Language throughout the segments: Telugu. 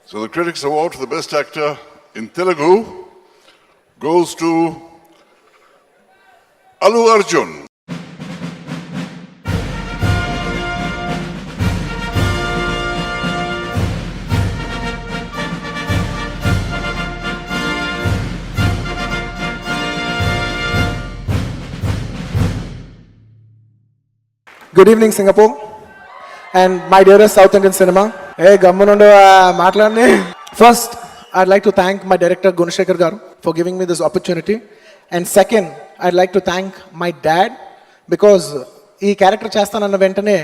So the Critics Award for the Best Actor in Telugu goes to Allu Arjun. Good evening, Singapore, and my dearest South Indian cinema. Hey, Gammunundo, Matladni. First, I'd like to thank my director Gunashekhar Garu for giving me this opportunity. And second, I'd like to thank my dad because ఈ క్యారెక్టర్ చేస్తానన్న వెంటనే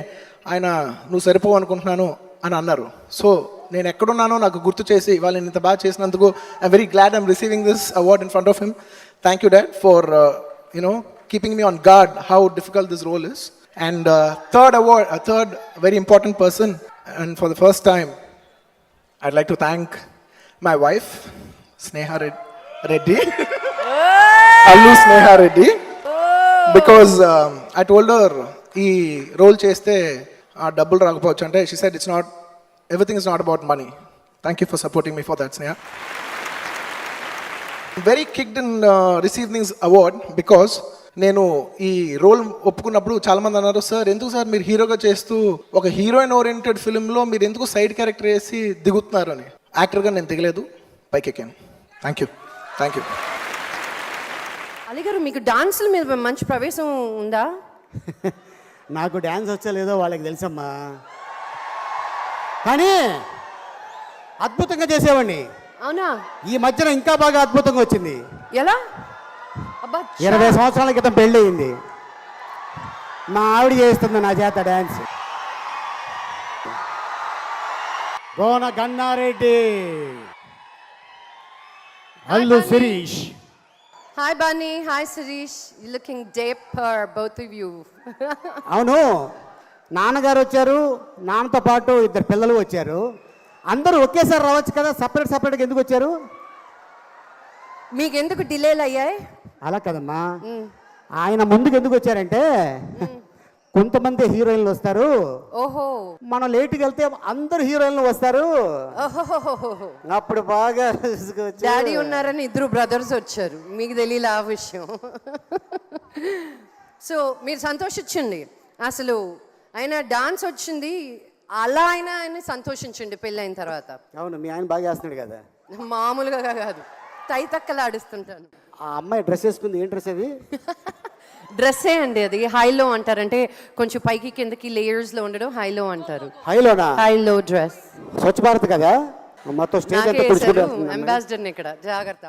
ఆయన నువ్వు సరిపోవు అనుకుంటున్నాను అని అన్నారు. సో నేను ఎక్కడున్నానో నాకు గుర్తు చేసి వాళ్ళు ఇంత బాగా చేసినందుకు I'm very glad I'm receiving this award in front of him. Thank you dad for keeping me on guard how difficult this role is. And third very important person, and for the first time, I'd like to thank my wife, Sneha Reddy, Allu Sneha Reddy, because I told her, "Ee role cheste aa double raagapochu ante," she said, everything is not about money. Thank you for supporting me for that, Sneha. I'm very kicked in receiving this award because నేను ఈ రోల్ ఒప్పుకున్నప్పుడు చాలామంది అన్నారు, సార్ ఎందుకు సార్ మీరు హీరోగా చేస్తూ ఒక హీరోయిన్ ఓరియంటెడ్ ఫిల్మ్లో మీరు ఎందుకు సైడ్ క్యారెక్టర్ వేసి దిగుతున్నారు అని. యాక్టర్గా నేను దిగలేదు, పైకి ఎక్కాను. Thank you. అలీ గారు, మీకు డాన్సుల మీద మంచి ప్రవేశం ఉందా? నాకు డ్యాన్స్ వచ్చా లేదో వాళ్ళకి తెలుసమ్మా, కానీ అద్భుతంగా చేసేవాడిని. అవునా? ఈ మధ్యన ఇంకా బాగా అద్భుతంగా వచ్చింది. ఎలా? 20 సంవత్సరాల క్రితం పెళ్ళి అయింది, మా ఆవిడ చేస్తుంది నా చేత dance. Gona Gannareddy, Allu Sirish. Hi Bunny, hi Sirish, you looking dapper both of you. అవును, నాన్నగారు వచ్చారు, నాన్నతో పాటు 2 పిల్లలు వచ్చారు. అందరూ ఒకేసారి రావచ్చు కదా, సపరేట్గా ఎందుకు వచ్చారు? మీకు ఎందుకు డిలేలు అయ్యాయి? అలా కదమ్మా, ఆయన ముందుకు ఎందుకు వచ్చారంటే కొంతమంది హీరోయిన్లు వస్తారు, ఓహో, మనం లేట్కి వెళ్తే అందరు హీరోయిన్లు వస్తారు, అప్పుడు బాగా డాడీ ఉన్నారని 2 బ్రదర్స్ వచ్చారు, మీకు తెలియదు ఆ విషయం. సో మీరు సంతోషించండి, అసలు ఆయన డాన్స్ వచ్చింది అలా ఆయన సంతోషించండి పెళ్ళైన తర్వాత. అవును, మీ ఆయన బాగా చేస్తున్నాడు కదా. మామూలుగా కాదు, తైతక్కలాడిస్తుంటాను. ఆ అమ్మాయి డ్రెస్ వేసుకుంది, ఏం డ్రెస్ అది? డ్రెస్సే అండి, అది హైలో అంటారంటే కొంచెం పైకి కిందకి లేయర్స్ లో ఉండడం హైలో అంటారు. హైలోనా? హైలో డ్రెస్. స్వచ్ఛ భారత్ కదా, మొత్తం స్టేజ్ అంతా అంబాసిడర్ ఇక్కడ, జాగ్రత్త.